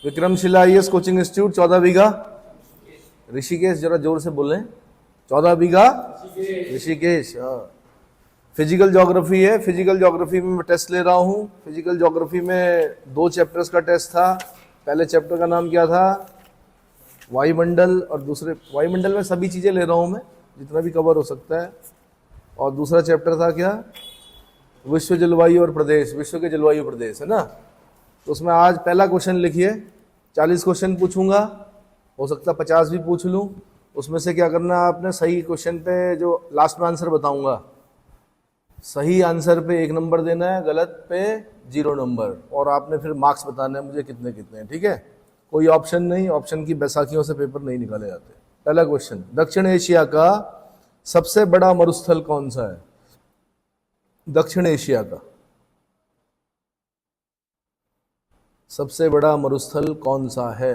Vikramshila IAS coaching institute 14 बीघा ऋषिकेश, जरा जोर से बोलें। 14 बीघा ऋषिकेश। हाँ, फिजिकल ज्योग्राफी है। फिजिकल ज्योग्राफी में मैं टेस्ट ले रहा हूँ। फिजिकल ज्योग्राफी में 2 चैप्टर्स का टेस्ट था। पहले चैप्टर का नाम क्या था? वायुमंडल, और दूसरे वायुमंडल में सभी चीजें ले रहा हूँ मैं, जितना भी कवर हो सकता है। और दूसरा चैप्टर था क्या? विश्व जलवायु और प्रदेश, विश्व के जलवायु प्रदेश, है ना। तो उसमें आज पहला क्वेश्चन लिखिए। 40 क्वेश्चन पूछूंगा, हो सकता है 50 भी पूछ लूं। उसमें से क्या करना है आपने? सही क्वेश्चन पे जो लास्ट में आंसर बताऊंगा, सही आंसर पे 1 नंबर देना है, गलत पे 0 नंबर। और आपने फिर मार्क्स बताने हैं मुझे कितने कितने हैं, ठीक है। कोई ऑप्शन नहीं, ऑप्शन की बैसाखियों से पेपर नहीं निकाले जाते। पहला क्वेश्चन, दक्षिण एशिया का सबसे बड़ा मरुस्थल कौन सा है? दक्षिण एशिया का सबसे बड़ा मरुस्थल कौन सा है?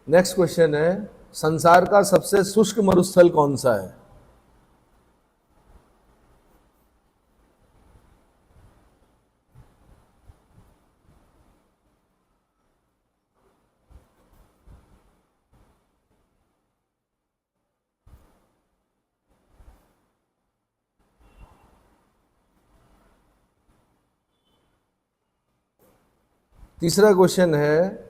नेक्स्ट क्वेश्चन है, संसार का सबसे शुष्क मरुस्थल कौन सा है? तीसरा क्वेश्चन है,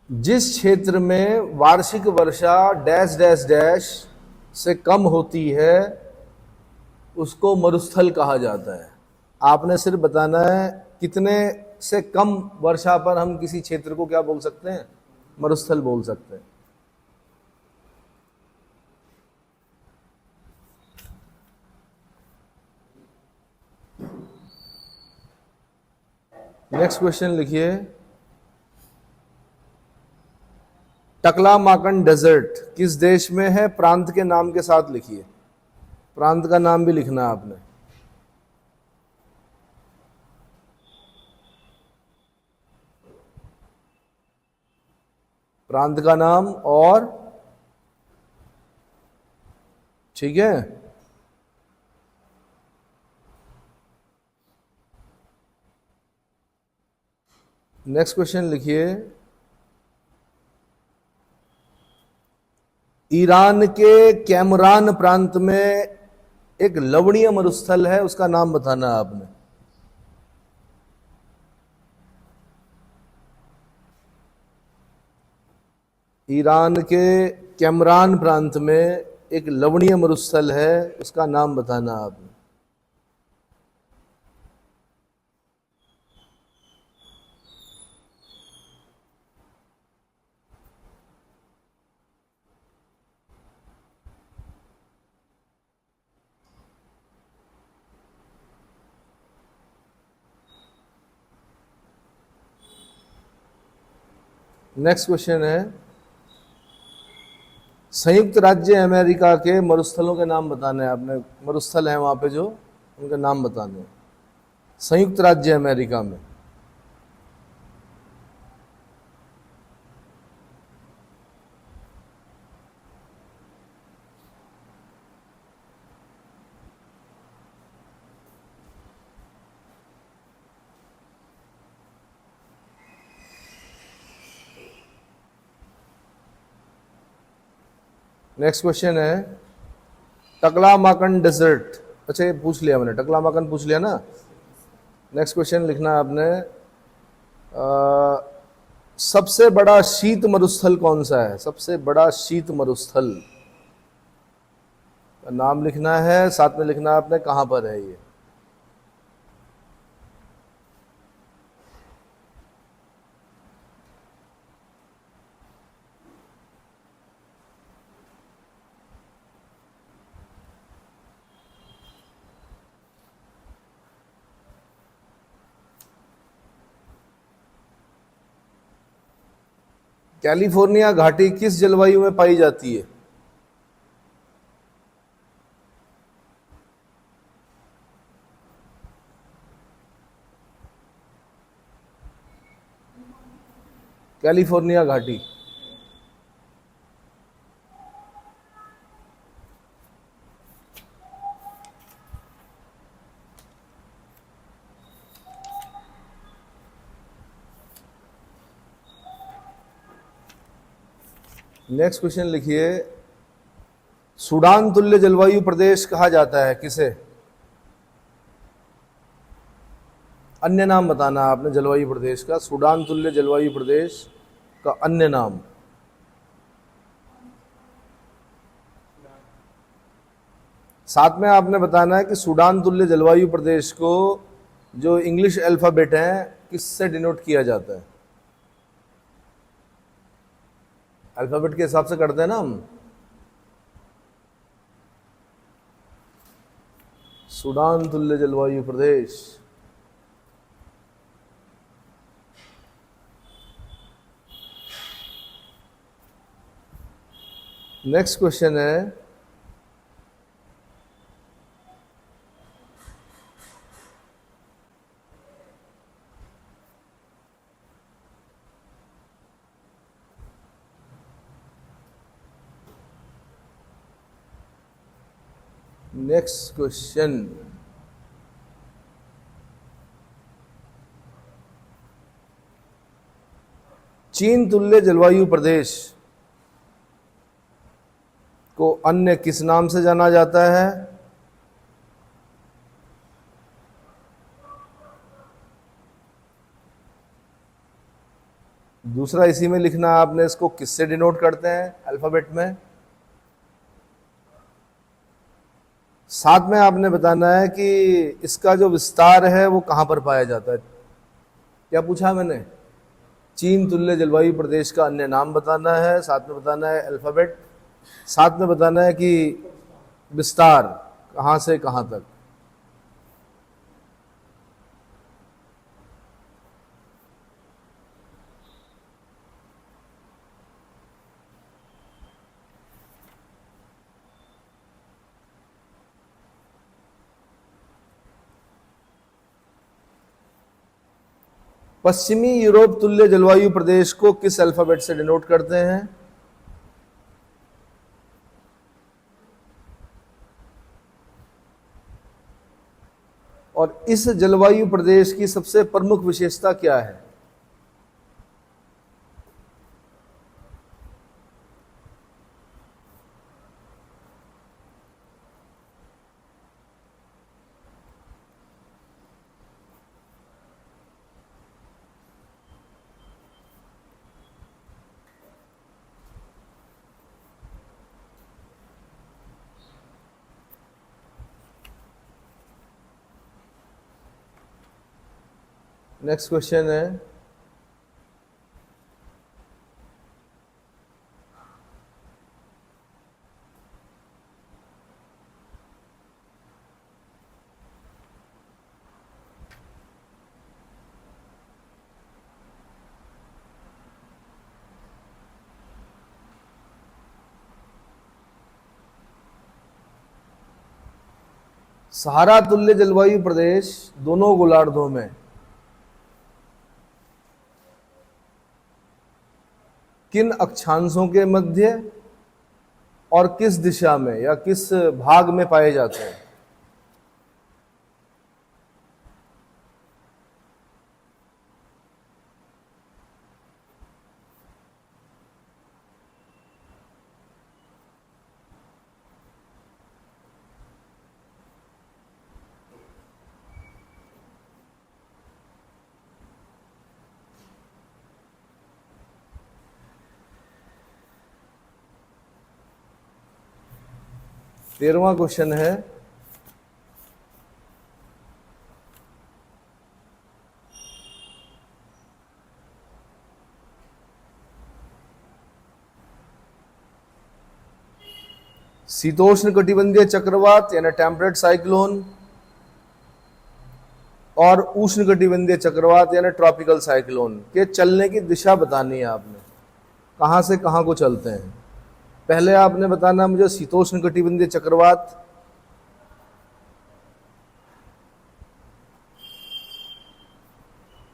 जिस क्षेत्र में वार्षिक वर्षा डैश डैश डैश से कम होती है उसको मरुस्थल कहा जाता है। आपने सिर्फ बताना है कितने से कम वर्षा पर हम किसी क्षेत्र को क्या बोल सकते हैं? मरुस्थल बोल सकते हैं। नेक्स्ट क्वेश्चन लिखिए, टकलामाकन डेजर्ट किस देश में है? प्रांत के नाम के साथ लिखिए, प्रांत का नाम भी लिखना है आपने। प्रांत का नाम, और ठीक है। नेक्स्ट क्वेश्चन लिखिए, ईरान के कैमरान प्रांत में एक लवणीय मरुस्थल है, उसका नाम बताना है आपने। ईरान के कैमरान प्रांत में एक लवणीय मरुस्थल है, उसका नाम बताना है आपने। नेक्स्ट क्वेश्चन है, संयुक्त राज्य अमेरिका के मरुस्थलों के नाम बताने हैं आपने। मरुस्थल है वहां पे जो, उनके नाम बताने हैं संयुक्त राज्य अमेरिका में। नेक्स्ट क्वेश्चन है, टकलामाकन डेजर्ट, अच्छा ये पूछ लिया मैंने, टकलामाकन पूछ लिया ना। नेक्स्ट क्वेश्चन लिखना है आपने, सबसे बड़ा शीत मरुस्थल कौन सा है? सबसे बड़ा शीत मरुस्थल का नाम लिखना है, साथ में लिखना है आपने कहां पर है ये। कैलिफोर्निया घाटी किस जलवायु में पाई जाती है? कैलिफोर्निया घाटी नेक्स्ट क्वेश्चन लिखिए, सूडान तुल्य जलवायु प्रदेश कहा जाता है किसे? अन्य नाम बताना आपने जलवायु प्रदेश का, सूडान तुल्य जलवायु प्रदेश का अन्य नाम। साथ में आपने बताना है कि सूडान तुल्य जलवायु प्रदेश को जो इंग्लिश अल्फाबेट है किससे डिनोट किया जाता है? अल्फाबेट के हिसाब से करते हैं ना हम। सूडान तुल्य जलवायु प्रदेश, नेक्स्ट क्वेश्चन है, नेक्स्ट क्वेश्चन, चीन तुल्य जलवायु प्रदेश को अन्य किस नाम से जाना जाता है? दूसरा इसी में लिखना आपने, इसको किससे डिनोट करते हैं अल्फाबेट में। साथ में आपने बताना है कि इसका जो विस्तार है वो कहां पर पाया जाता है। क्या पूछा मैंने? चीन तुल्य जलवायु प्रदेश का अन्य नाम बताना है, साथ में बताना है अल्फाबेट, साथ में बताना है कि विस्तार कहां से कहां तक। पश्चिमी यूरोप तुल्य जलवायु प्रदेश को किस अल्फाबेट से डिनोट करते हैं? और इस जलवायु प्रदेश की सबसे प्रमुख विशेषता क्या है? नेक्स्ट क्वेश्चन है, सहारा तुल्य जलवायु प्रदेश दोनों गोलार्धों में किन अक्षांशों के मध्य और किस दिशा में या किस भाग में पाए जाते हैं? तेरहवां क्वेश्चन है, शीतोष्ण कटिबंधीय चक्रवात यानी टेम्परेट साइक्लोन और उष्ण कटिबंधीय चक्रवात यानी ट्रॉपिकल साइक्लोन के चलने की दिशा बतानी है आपने, कहां से कहां को चलते हैं। पहले आपने बताना मुझे शीतोष्ण कटिबंधीय चक्रवात,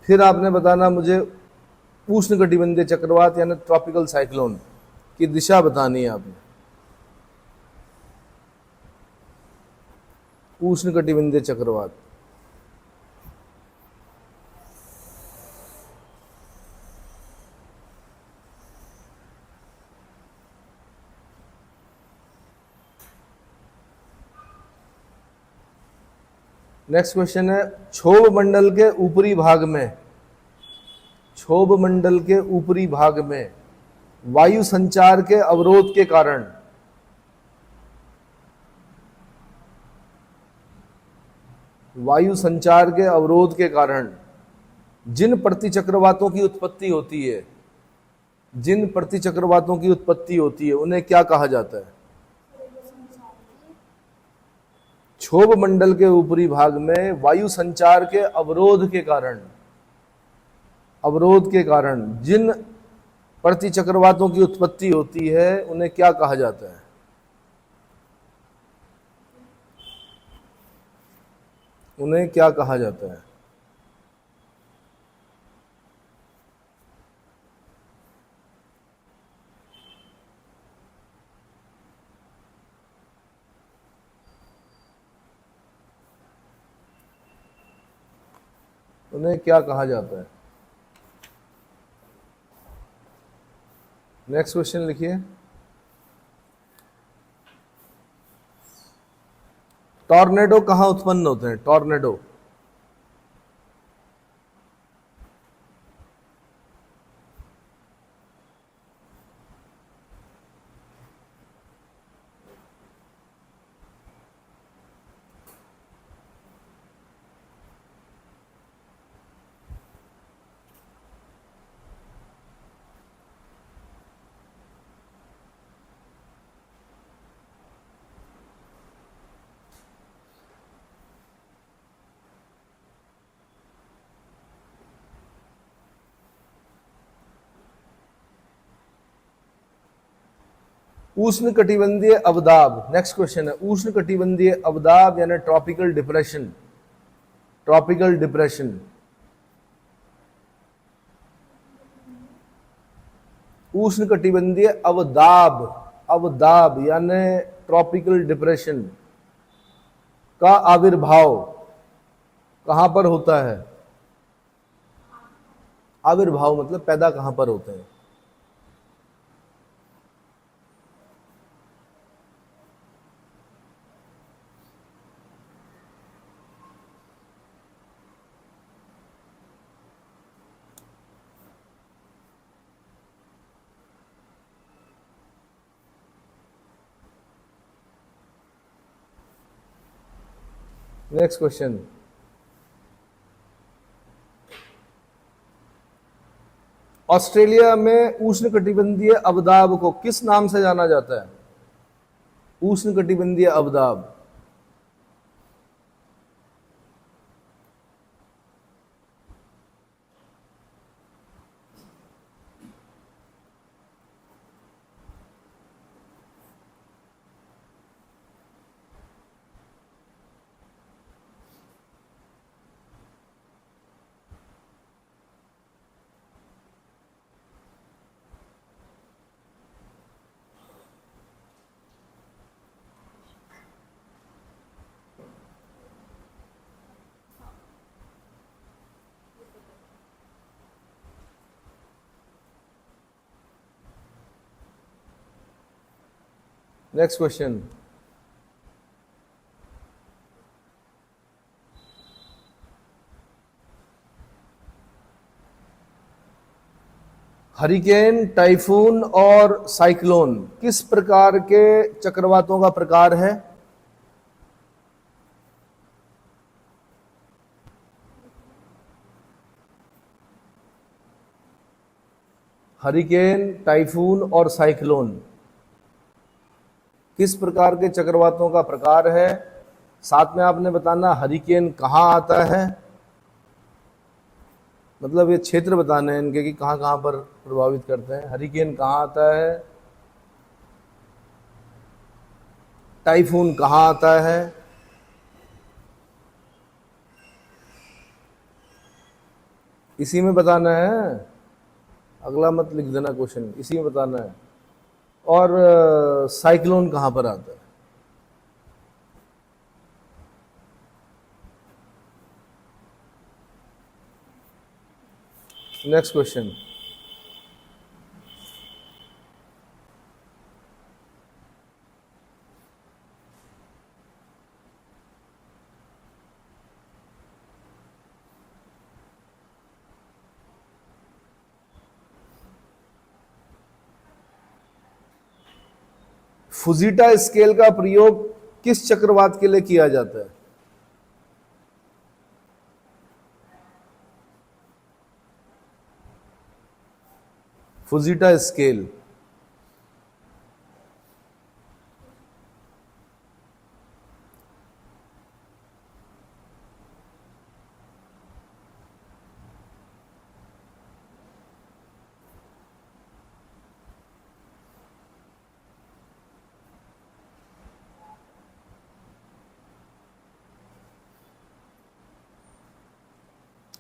फिर आपने बताना मुझे उष्ण कटिबंधीय चक्रवात यानी ट्रॉपिकल साइक्लोन की दिशा बतानी है आपने। उष्ण कटिबंधीय चक्रवात, नेक्स्ट क्वेश्चन है, क्षोभ मंडल के ऊपरी भाग में, क्षोभ मंडल के ऊपरी भाग में वायु संचार के अवरोध के कारण, वायु संचार के अवरोध के कारण जिन प्रतिचक्रवातों की उत्पत्ति होती है, जिन प्रतिचक्रवातों की उत्पत्ति होती है उन्हें क्या कहा जाता है? क्षोभ मंडल के ऊपरी भाग में वायु संचार के अवरोध के कारण, अवरोध के कारण जिन प्रतिचक्रवातों की उत्पत्ति होती है उन्हें क्या कहा जाता है? उन्हें क्या कहा जाता है? उन्हें क्या कहा जाता है? नेक्स्ट क्वेश्चन लिखिए, टॉर्नेडो कहां उत्पन्न होते हैं? टॉर्नेडो उष्ण कटिबंधीय अवदाब। नेक्स्ट क्वेश्चन है, उष्ण कटिबंधीय अवदाब यानी ट्रॉपिकल डिप्रेशन, ट्रॉपिकल डिप्रेशन, उष्ण कटिबंधीय अवदाब, अवदाब यानी ट्रॉपिकल डिप्रेशन का आविर्भाव कहां पर होता है? आविर्भाव मतलब पैदा कहां पर होते हैं? नेक्स्ट क्वेश्चन, ऑस्ट्रेलिया में उष्ण कटिबंधीय अवदाब को किस नाम से जाना जाता है? उष्ण कटिबंधीय अवदाब, नेक्स्ट क्वेश्चन, हरिकेन, टाइफून और साइक्लोन किस प्रकार के चक्रवातों का प्रकार है? हरिकेन, टाइफून और साइक्लोन किस प्रकार के चक्रवातों का प्रकार है? साथ में आपने बताना हरिकेन कहां आता है, मतलब ये क्षेत्र बताने हैं इनके कि कहां कहां पर प्रभावित करते हैं। हरिकेन कहां आता है, टाइफून कहां आता है, इसी में बताना है, अगला मत लिख देना क्वेश्चन, इसी में बताना है। और साइक्लोन कहां पर आता है? नेक्स्ट क्वेश्चन, फुजीटा स्केल का प्रयोग किस चक्रवात के लिए किया जाता है? फुजीटा स्केल।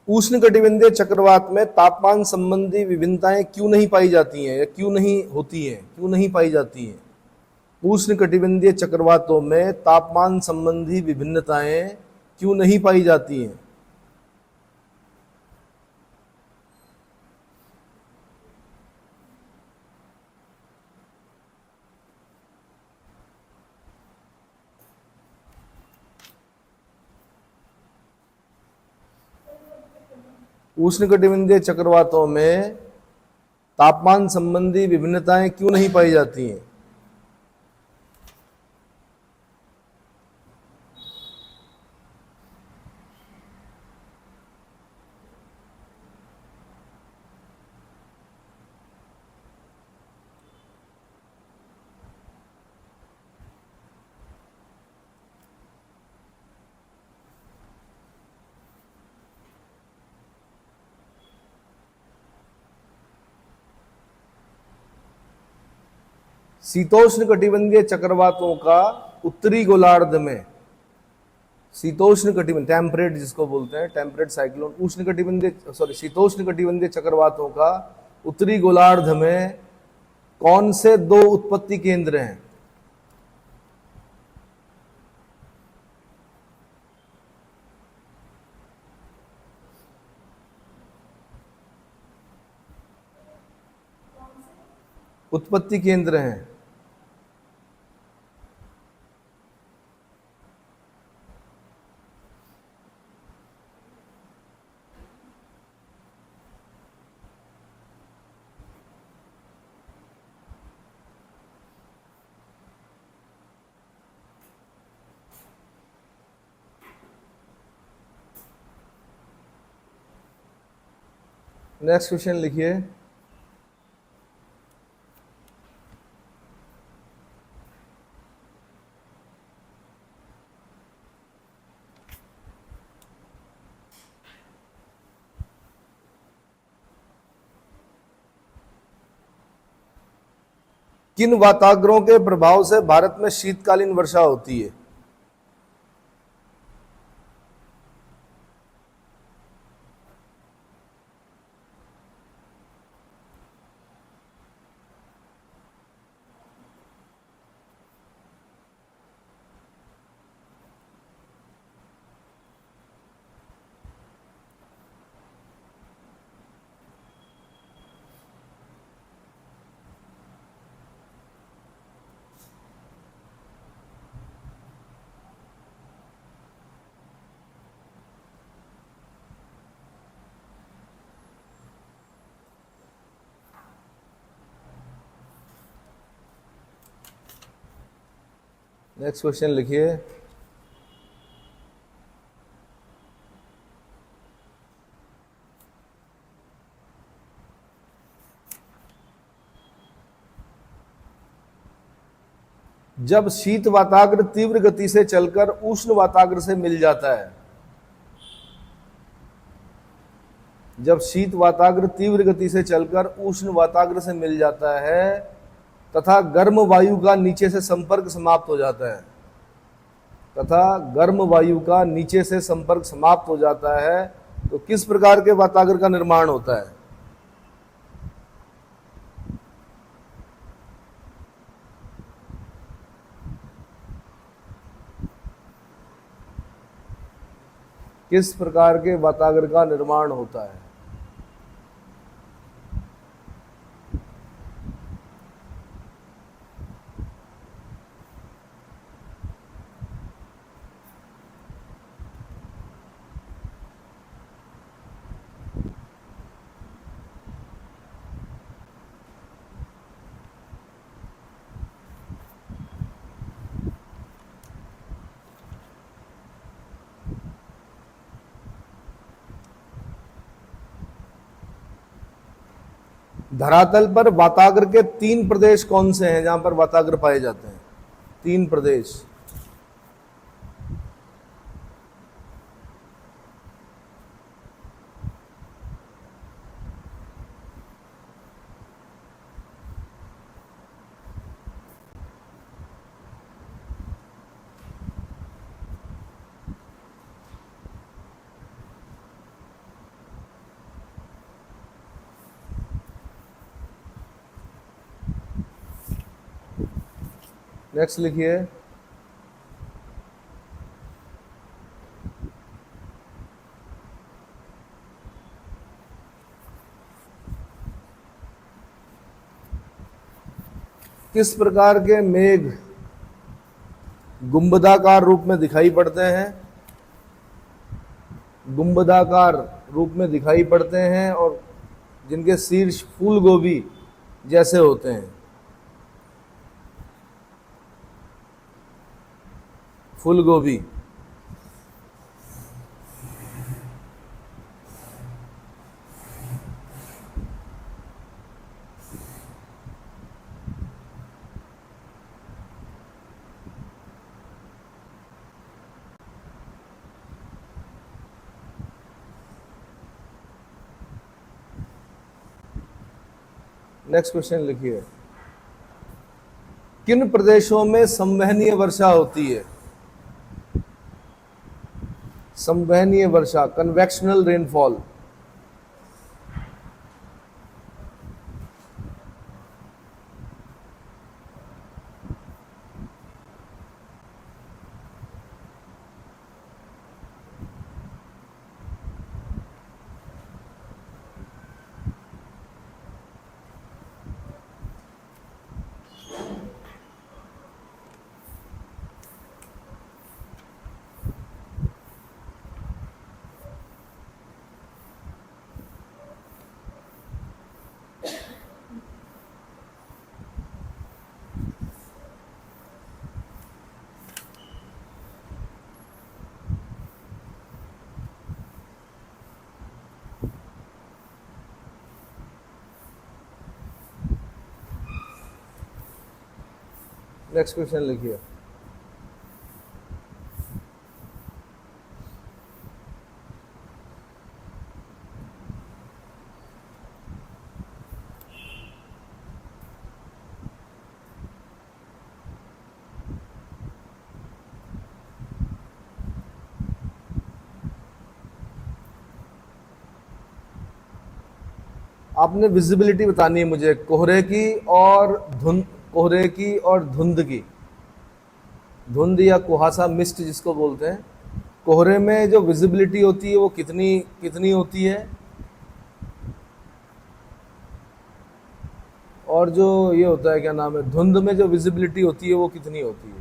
उष्णकटिबंधीय चक्रवात में तापमान संबंधी विभिन्नताएं क्यों नहीं पाई जाती हैं, या क्यों नहीं होती हैं, क्यों नहीं पाई जाती हैं? उष्णकटिबंधीय चक्रवातों में तापमान संबंधी विभिन्नताएं क्यों नहीं पाई जाती हैं? उष्णकटिबंधीय चक्रवातों में तापमान संबंधी विभिन्नताएं क्यों नहीं पाई जाती हैं? शीतोष्ण कटिबंधीय चक्रवातों का उत्तरी गोलार्ध में, शीतोष्ण कटिबंध टेम्परेट जिसको बोलते हैं, टेम्परेट साइक्लोन, उष्ण कटिबंधीय शीतोष्ण कटिबंधीय चक्रवातों का उत्तरी गोलार्ध में कौन से दो उत्पत्ति केंद्र हैं? उत्पत्ति केंद्र हैं। नेक्स्ट क्वेश्चन लिखिए। किन वाताग्रों के प्रभाव से भारत में शीतकालीन वर्षा होती है? नेक्स्ट क्वेश्चन लिखिए। जब शीत वाताग्र तीव्र गति से चलकर उष्ण वाताग्र से मिल जाता है, जब शीत वाताग्र तीव्र गति से चलकर उष्ण वाताग्र से मिल जाता है तथा गर्म वायु का नीचे से संपर्क समाप्त हो जाता है, तथा गर्म वायु का नीचे से संपर्क समाप्त हो जाता है, तो किस प्रकार के वाताग्र का निर्माण होता है? किस प्रकार के वाताग्र का निर्माण होता है? धरातल पर वाताग्र के 3 प्रदेश कौन से हैं जहां पर वाताग्र पाए जाते हैं? 3 प्रदेश। नेक्स्ट लिखिए। किस प्रकार के मेघ गुंबदाकार रूप में दिखाई पड़ते हैं? गुंबदाकार रूप में दिखाई पड़ते हैं और जिनके शीर्ष फूल गोभी जैसे होते हैं। फूल गोभी। नेक्स्ट क्वेश्चन लिखिए। किन प्रदेशों में संवहनीय वर्षा होती है? संवहनीय वर्षा, कन्वेक्शनल रेनफॉल। नेक्स्ट क्वेश्चन लिखिए। आपने विजिबिलिटी बतानी है मुझे कोहरे की और धुंध, कोहरे की और धुंध की। धुंध या कुहासा, मिस्ट जिसको बोलते हैं। कोहरे में जो विजिबिलिटी होती है वो कितनी कितनी होती है, और जो ये होता है क्या नाम है, धुंध में जो विजिबिलिटी होती है वो कितनी होती है?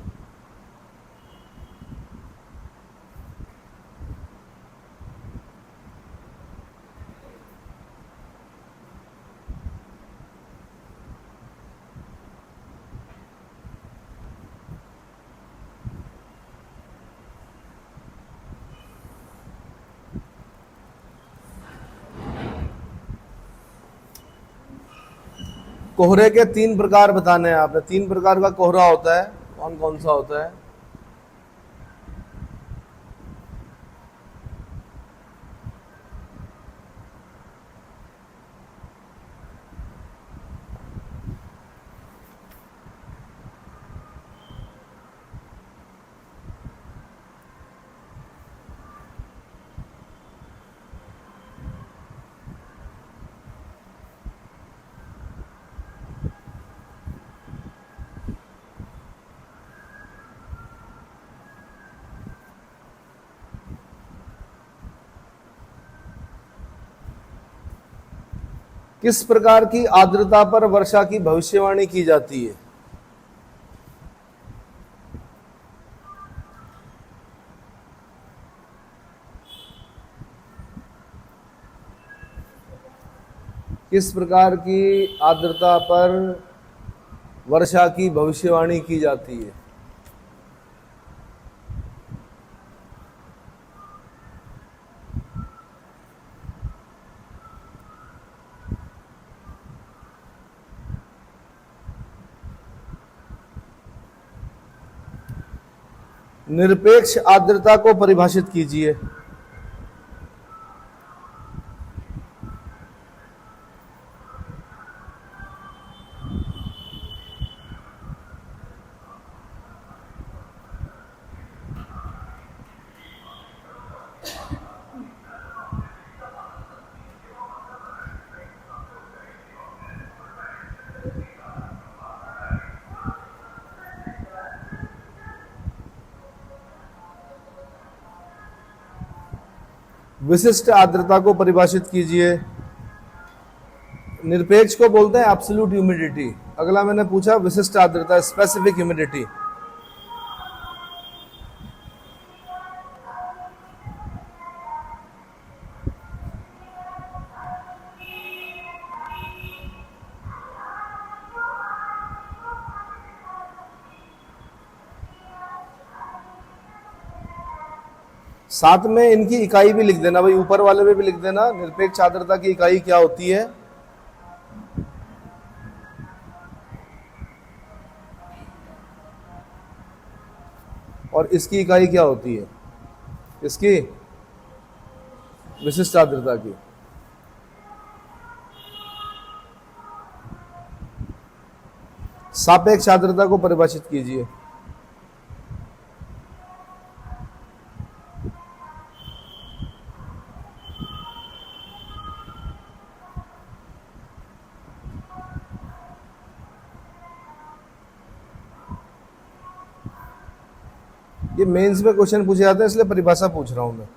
कोहरे के 3 प्रकार बताने हैं आपने। 3 प्रकार का कोहरा होता है, कौन कौन सा होता है? किस प्रकार की आर्द्रता पर वर्षा की भविष्यवाणी की जाती है? किस प्रकार की आर्द्रता पर वर्षा की भविष्यवाणी की जाती है? निरपेक्ष आर्द्रता को परिभाषित कीजिए। विशिष्ट आर्द्रता को परिभाषित कीजिए। निरपेक्ष को बोलते हैं एब्सोल्यूट ह्यूमिडिटी। अगला मैंने पूछा विशिष्ट आर्द्रता, स्पेसिफिक ह्यूमिडिटी। साथ में इनकी इकाई भी लिख देना भाई, ऊपर वाले में भी लिख देना निरपेक्ष आर्द्रता की इकाई क्या होती है। और इसकी इकाई क्या होती है, इसकी विशिष्ट आर्द्रता की। सापेक्ष आर्द्रता को परिभाषित कीजिए। ये मेंस में क्वेश्चन पूछे जाते हैं इसलिए परिभाषा पूछ रहा हूं मैं।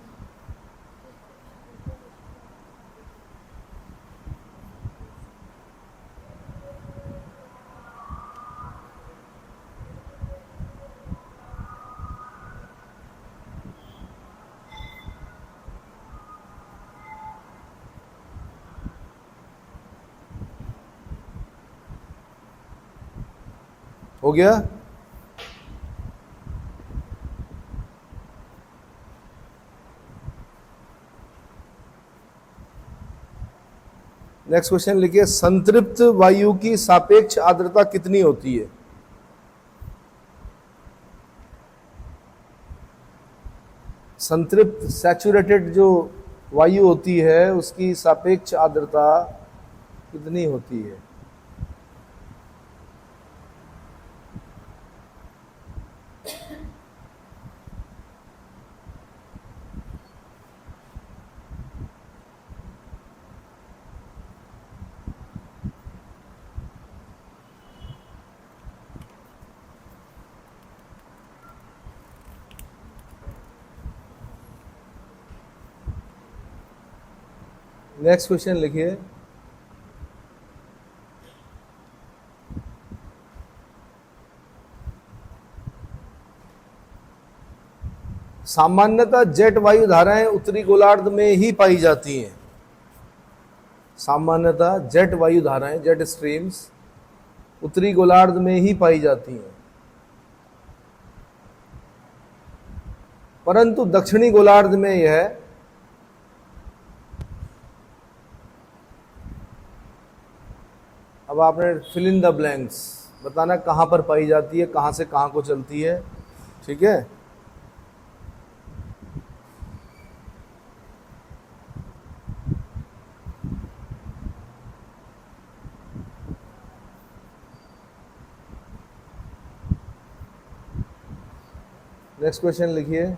हो गया। नेक्स्ट क्वेश्चन लिखिए, संतृप्त वायु की सापेक्ष आर्द्रता कितनी होती है। संतृप्त सैचुरेटेड जो वायु होती है उसकी सापेक्ष आर्द्रता कितनी होती है। नेक्स्ट क्वेश्चन लिखिए, सामान्यतः जेट वायु धाराएं उत्तरी गोलार्ध में ही पाई जाती हैं। सामान्यतः जेट वायु धाराएं, जेट स्ट्रीम्स उत्तरी गोलार्ध में ही पाई जाती हैं, परंतु दक्षिणी गोलार्ध में यह अब आपने फिल इन द ब्लैंक्स बताना कहां पर पाई जाती है, कहां से कहां को चलती है। ठीक है, नेक्स्ट क्वेश्चन लिखिए,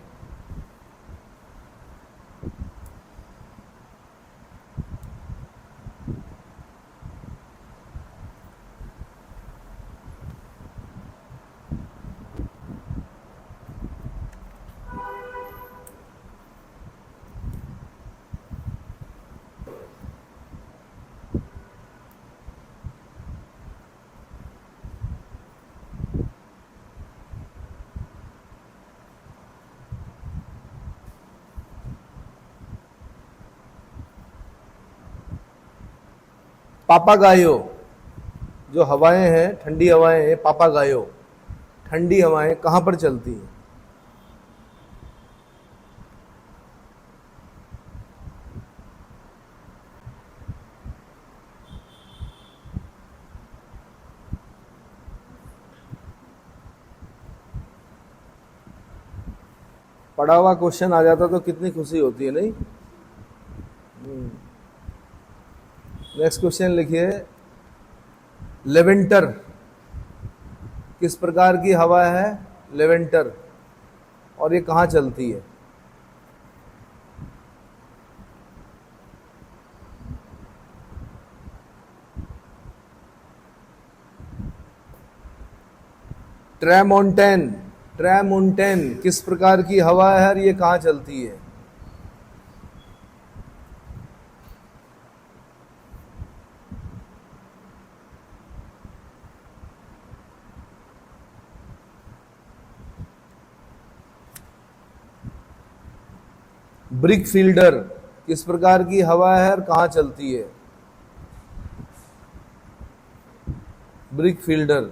पापागायो जो हवाएं हैं, ठंडी हवाएं हैं, पापागायो ठंडी हवाएं कहां पर चलती हैं। पढ़ा हुआ क्वेश्चन आ जाता तो कितनी खुशी होती है, नहीं? नेक्स्ट क्वेश्चन लिखिए, लेवेंटर किस प्रकार की हवा है? लेवेंटर, और ये कहाँ चलती है? ट्रैमोंटेन, ट्रैमोंटेन किस प्रकार की हवा है और ये कहाँ चलती है? ब्रिक फील्डर किस प्रकार की हवा है और कहाँ चलती है? Brick fielder.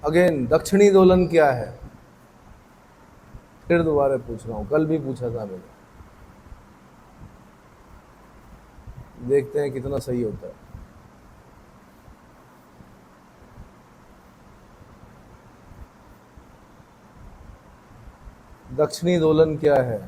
अगेन, दक्षिणी दोलन क्या है? फिर दोबारा पूछ रहा हूं, कल भी पूछा था मैंने, देखते हैं कितना सही होता है। दक्षिणी दोलन क्या है?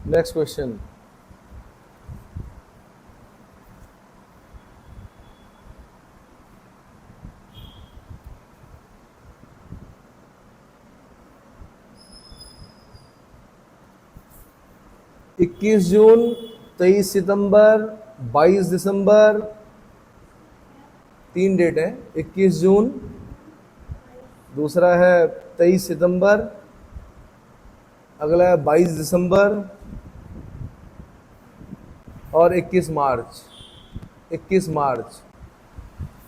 नेक्स्ट क्वेश्चन, इक्कीस जून, 23 सितंबर, 22 दिसंबर, 3 डेट है। 21 जून, दूसरा है 23 सितंबर, अगला है 22 दिसंबर और 21 मार्च। 21 मार्च।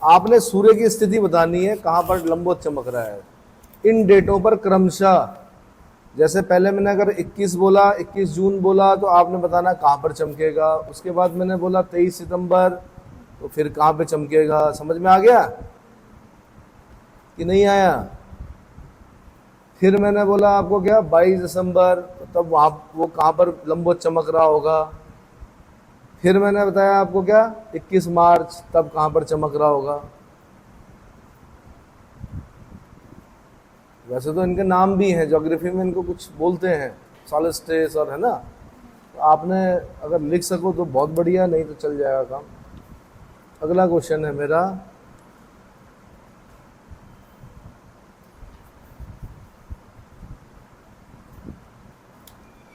आपने सूर्य की स्थिति बतानी है, कहां पर लंबवत चमक रहा है। इन डेटों पर क्रमशः, जैसे पहले मैंने अगर 21 बोला, 21 जून बोला, तो आपने बताना कहां पर चमकेगा। उसके बाद मैंने बोला 23 सितंबर, तो फिर कहां पे चमकेगा। समझ में आ गया कि नहीं आया? फिर मैंने बोला आपको क्या, 22 दिसंबर, तब वहां वो कहां पर लंबवत चमक रहा होगा। फिर मैंने बताया आपको क्या, 21 मार्च, तब कहां पर चमक रहा होगा। वैसे तो इनके नाम भी हैं, ज्योग्राफी में इनको कुछ बोलते हैं, सॉलिस्टिस और, है ना। तो आपने अगर लिख सको तो बहुत बढ़िया, नहीं तो चल जाएगा काम। अगला क्वेश्चन है मेरा,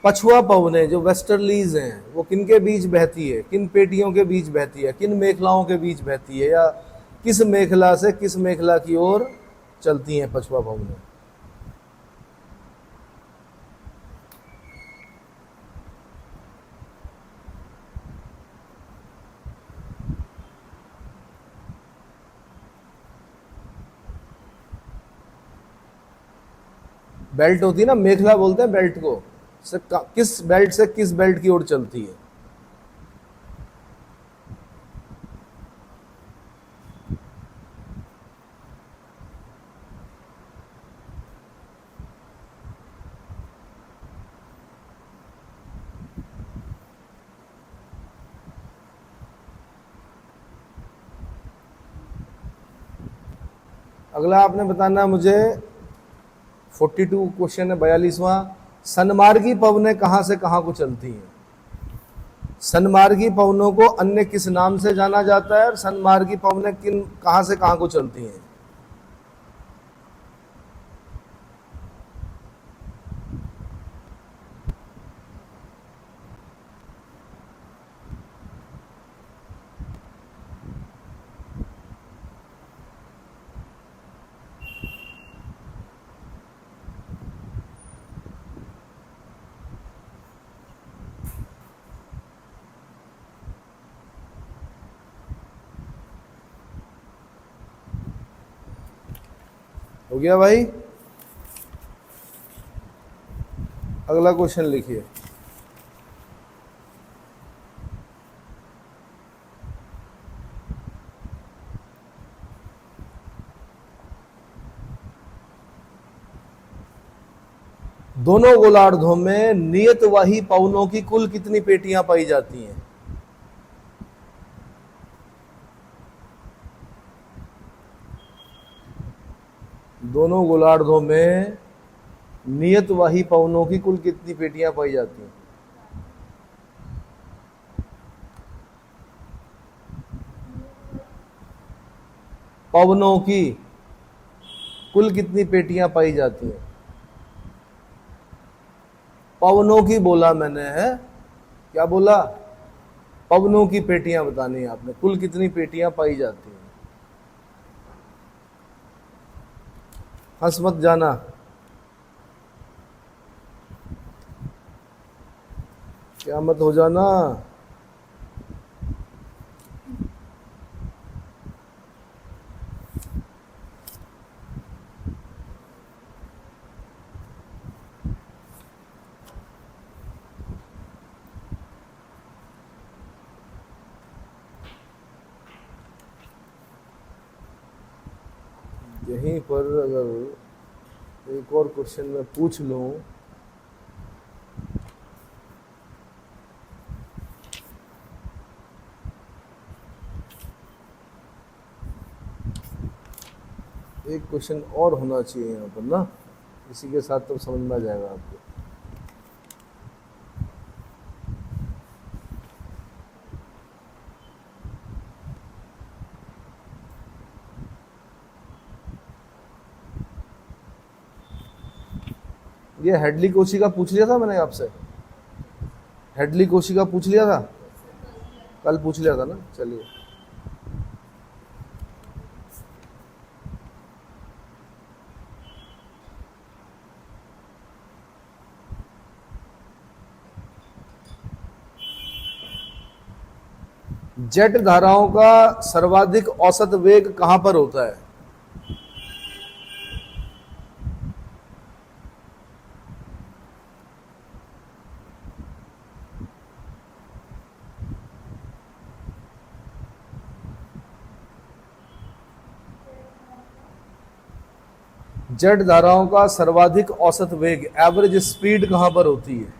पछुआ पवनें जो वेस्टर्लीज हैं वो किन के बीच बहती है? किन पेटियों के बीच बहती है? किन मेखलाओं के बीच बहती है? या किस मेखला से किस मेखला की ओर चलती हैं पछुआ पवनें? बेल्ट होती है ना, मेखला बोलते हैं बेल्ट को, से किस बेल्ट से किस बेल्ट की ओर चलती है? अगला आपने बताना मुझे, 42 क्वेश्चन है, 42वां, सनमार्गी पवनें कहां से कहां को चलती हैं? सनमार्गी पवनों को अन्य किस नाम से जाना जाता है और सनमार्गी पवनें किन कहां से कहां को चलती हैं? हो गया भाई? अगला क्वेश्चन लिखिए। दोनों गोलार्धों में नियतवाही पवनों की कुल कितनी पेटियां पाई जाती हैं? दोनों गोलार्धों में नियतवाही पवनों की कुल कितनी पेटियां पाई जाती हैं? पवनों की कुल कितनी पेटियां पाई जाती हैं? पवनों की बोला मैंने, है क्या बोला? पवनों की पेटियां बतानी है आपने, कुल कितनी पेटियां पाई जाती हैं? हंस मत जाना। क्या मत हो जाना। यहीं पर अगर एक और क्वेश्चन मैं पूछ लूं, एक क्वेश्चन और होना चाहिए यहाँ पर ना, इसी के साथ तो समझ में आ जाएगा आपको। ये हेडली कोशिका पूछ लिया था मैंने आपसे, हेडली कोशिका पूछ लिया था, कल पूछ लिया था ना। चलिए, जेट धाराओं का सर्वाधिक औसत वेग कहां पर होता है? जेट धाराओं का सर्वाधिक औसत वेग, एवरेज स्पीड कहां पर होती है?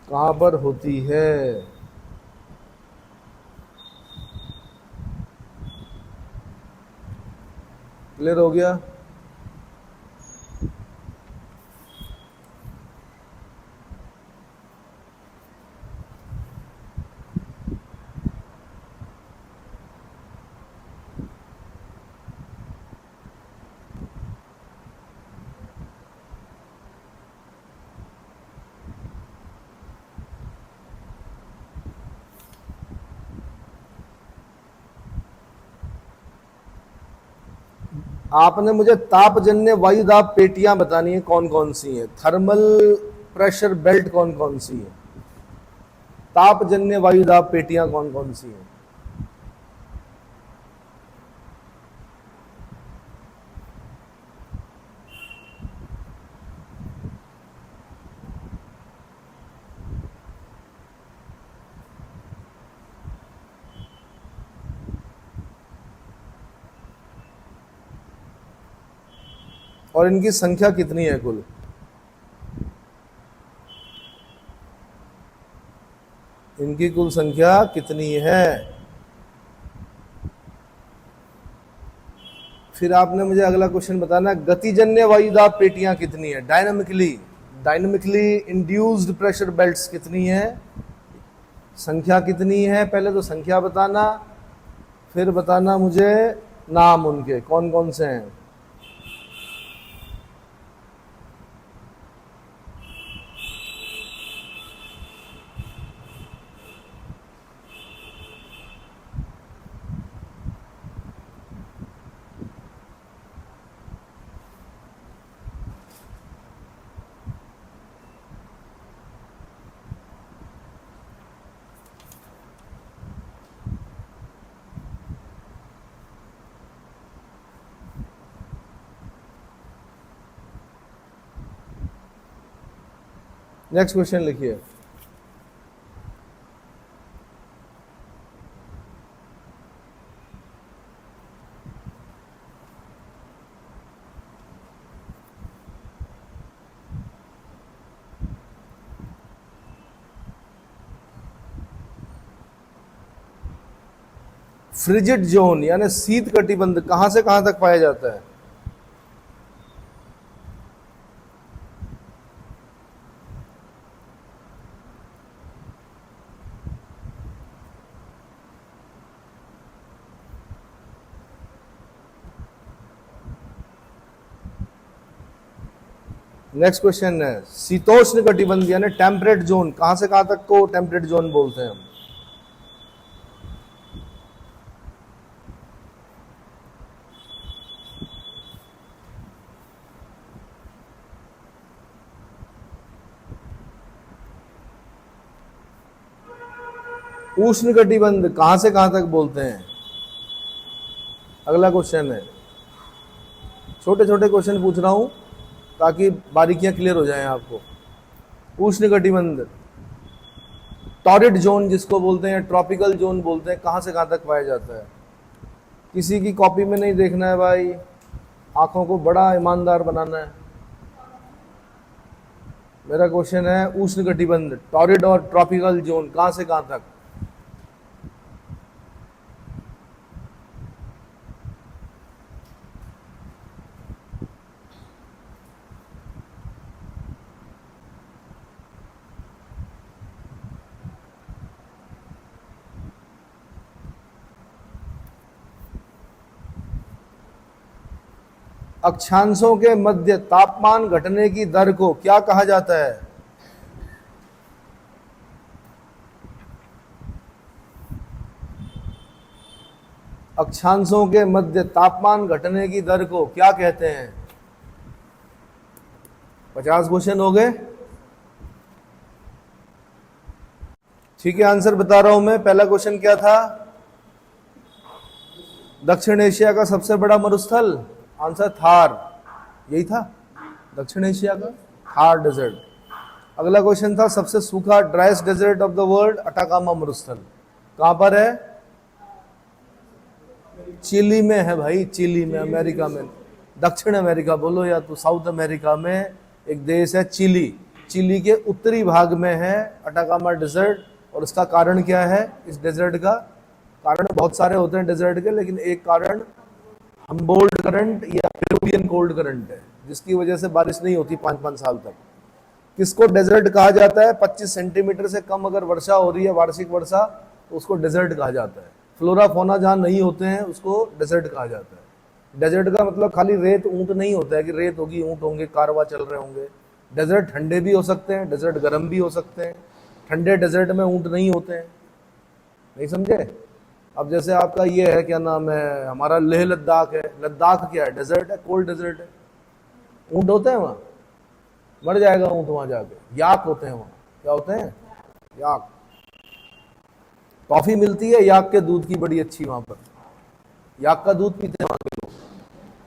कहां पर होती है? क्लियर हो गया? आपने मुझे तापजन्य वायुदाब पेटियां बतानी है, कौन कौन सी हैं? थर्मल प्रेशर बेल्ट कौन कौन सी है? तापजन्य वायुदाब पेटियां कौन कौन सी हैं? और इनकी संख्या कितनी है कुल? इनकी कुल संख्या कितनी है? फिर आपने मुझे अगला क्वेश्चन बताना, गतिजन्य वायुदाब पेटियां कितनी है? डायनामिकली इंड्यूस्ड प्रेशर बेल्ट्स कितनी है? संख्या कितनी है? पहले तो संख्या बताना, फिर बताना मुझे नाम उनके, कौन कौन से हैं। नेक्स्ट क्वेश्चन लिखिए। फ्रिजिड जोन यानी शीत कटिबंध कहां से कहां तक पाया जाता है? नेक्स्ट क्वेश्चन है शीतोष्ण कटिबंध यानी टेम्परेट जोन कहां से कहां तक को टेम्परेट जोन बोलते हैं हम? उष्ण कटिबंध कहां से कहां तक बोलते हैं? अगला क्वेश्चन है, छोटे छोटे क्वेश्चन पूछ रहा हूं ताकि बारीकियां क्लियर हो जाएं आपको। उष्ण कटिबंध टॉरिड जोन जिसको बोलते हैं, ट्रॉपिकल जोन बोलते हैं, कहां से कहां तक पाया जाता है? किसी की कॉपी में नहीं देखना है भाई, आंखों को बड़ा ईमानदार बनाना है। मेरा क्वेश्चन है उष्ण कटिबंध टॉरिड और ट्रॉपिकल जोन कहां से कहां तक? अक्षांशों के मध्य तापमान घटने की दर को क्या कहा जाता है? अक्षांशों के मध्य तापमान घटने की दर को क्या कहते हैं? 50 क्वेश्चन हो गए। ठीक है, आंसर बता रहा हूं मैं। पहला क्वेश्चन क्या था? दक्षिण एशिया का सबसे बड़ा मरुस्थल, आंसर थार, यही था दक्षिण एशिया का थार डेजर्ट। अगला क्वेश्चन था सबसे सूखा driest desert of the world, Atacama मरुस्थल, कहां पर है? चिली में है भाई, चिली में, अमेरिका में। दक्षिण अमेरिका बोलो या तो साउथ अमेरिका में एक देश है चिली, चिली के उत्तरी भाग में है अटाकामा डेजर्ट। और इसका कारण क्या है? इस डेजर्ट का कारण बहुत सारे होते हैं डेजर्ट के, लेकिन एक कारण हम्बोल्ट करंट या पेरुवियन कोल्ड करंट है, जिसकी वजह से बारिश नहीं होती 5-5 साल तक। किसको डेजर्ट कहा जाता है? 25 सेंटीमीटर से कम अगर वर्षा हो रही है, वार्षिक वर्षा, तो उसको डेजर्ट कहा जाता है। फ्लोरा फोना जहाँ नहीं होते हैं उसको डेजर्ट कहा जाता है। डेजर्ट का मतलब खाली रेत ऊंट नहीं होता है कि रेत होगी, ऊंट होंगे, कारवा चल रहे होंगे। डेजर्ट ठंडे भी हो सकते हैं, डेजर्ट गर्म भी हो सकते हैं। ठंडे डेजर्ट में ऊंट नहीं होते हैं, नहीं समझे? अब जैसे आपका ये है, क्या नाम है, हमारा लेह लद्दाख है। लद्दाख क्या है? डेजर्ट है, कोल्ड डेजर्ट है। ऊंट होते हैं वहां? मर जाएगा ऊंट वहां जाके। याक होते हैं वहां। क्या होते हैं? याक। कॉफी मिलती है याक के दूध की, बड़ी अच्छी वहां पर। याक का दूध पीते हैं वहां के लोग।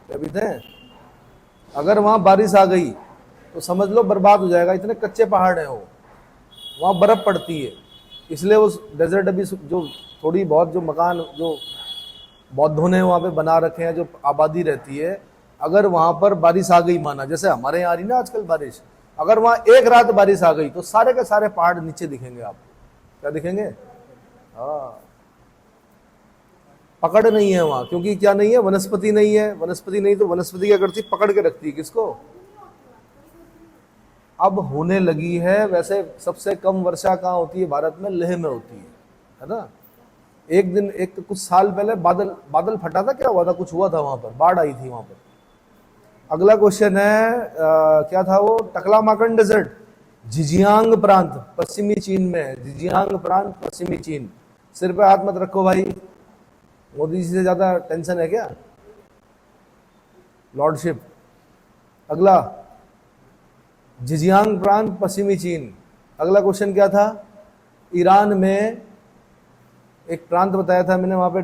क्या पीते हैं? अगर वहां बारिश आ गई तो समझ लो बर्बाद हो जाएगा, इतने कच्चे पहाड़ हैं वो, वहां बर्फ पड़ती है। इसलिए उस डेजर्ट अभी जो थोड़ी बहुत जो मकान जो बौद्धों ने वहाँ पे बना रखे हैं, जो आबादी रहती है, अगर वहाँ पर बारिश आ गई, माना जैसे हमारे यहाँ आ रही ना आजकल बारिश, अगर वहाँ एक रात बारिश आ गई तो सारे के सारे पहाड़ नीचे दिखेंगे आपको। क्या दिखेंगे? हाँ, पकड़ नहीं है वहाँ, क्योंकि क्या नहीं है? वनस्पति नहीं है। वनस्पति नहीं तो वनस्पति क्या करती? पकड़ के रखती है किसको? अब होने लगी है। वैसे सबसे कम वर्षा कहाँ होती है भारत में? लेह में होती है ना? एक दिन, एक कुछ साल पहले बादल फटा था, क्या हुआ था? कुछ हुआ था वहां पर, बाढ़ आई थी वहां पर। अगला क्वेश्चन है क्या था वो? टकलामाकन डेजर्ट, झिंजियांग प्रांत, पश्चिमी चीन में है। झिंजियांग प्रांत, पश्चिमी चीन। सिर पे हाथ मत रखो भाई, मोदी जी से ज्यादा टेंशन है क्या? लॉर्डशिप। अगला झिंजियांग प्रांत, पश्चिमी चीन। अगला क्वेश्चन क्या था? ईरान में एक प्रांत बताया था मैंने, वहां पे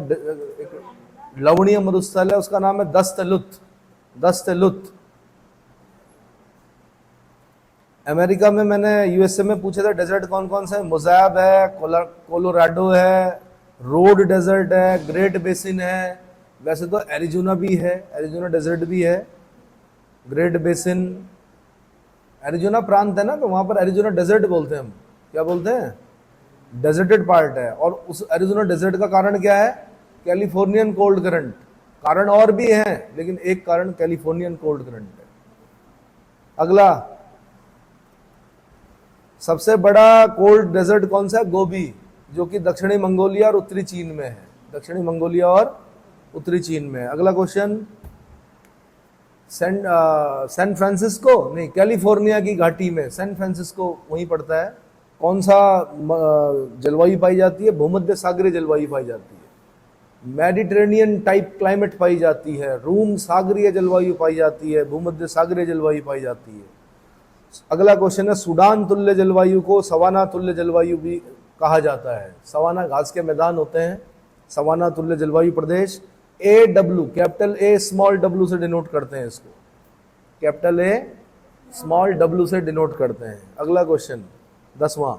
एक लवणीय मरुस्थल है, उसका नाम है दस्तलुत। दस्तलुत। अमेरिका में मैंने यूएसए में पूछे थे डेजर्ट कौन कौन से, मोजाब है, कोलोराडो है, रोड डेजर्ट है, ग्रेट बेसिन है। वैसे तो एरिजोना भी है, एरिजोना डेजर्ट भी है, ग्रेट बेसिन। एरिजोना प्रांत है ना, तो वहां पर एरिजोना डेजर्ट बोलते हैं हम। क्या बोलते हैं? डेजर्टेड पार्ट है। और उस एरिजोना डेजर्ट का कारण क्या है? Californian cold current. कारण और भी हैं, लेकिन एक कारण कैलिफोर्नियन कोल्ड करंट है। अगला, सबसे बड़ा कोल्ड डेजर्ट कौन सा है? गोबी, जो कि दक्षिणी मंगोलिया और उत्तरी चीन में है। दक्षिणी मंगोलिया और उत्तरी चीन में है। अगला क्वेश्चन, सैन फ्रांसिस्को नहीं, कैलिफोर्निया की घाटी में सैन फ्रांसिस्को वहीं पड़ता है। कौन सा जलवायु पाई जाती है? भूमध्य सागरीय जलवायु पाई जाती है। मेडिटेरेनियन टाइप क्लाइमेट पाई जाती है। रूम सागरीय जलवायु पाई जाती है। भूमध्य सागरीय जलवायु पाई जाती है। अगला क्वेश्चन है, सूडान तुल्य जलवायु को सवाना तुल्य जलवायु भी कहा जाता है। सवाना घास के मैदान होते हैं, सवाना तुल्य जलवायु प्रदेश। AW, capital A small w से डिनोट करते हैं इसको। कैपिटल A स्मॉल w से डिनोट करते हैं। अगला क्वेश्चन 10वां,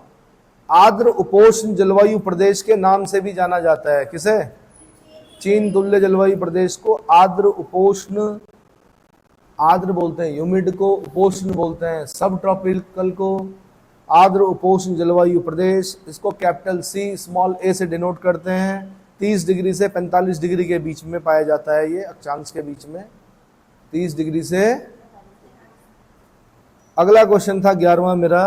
आर्द्र उपोष्ण जलवायु प्रदेश के नाम से भी जाना जाता है। किसे? चीन तुल्य जलवायु प्रदेश को आर्द्र उपोष्ण, आर्द्र बोलते हैं ह्यूमिड को, उपोष्ण बोलते हैं सब ट्रॉपिकल को। आर्द्र उपोष्ण जलवायु प्रदेश, इसको कैपिटल C स्मॉल a से डिनोट करते हैं। 30 डिग्री से 45 डिग्री के बीच में पाया जाता है ये, अक्षांश के बीच में, 30 डिग्री से। अगला क्वेश्चन था 11वां मेरा,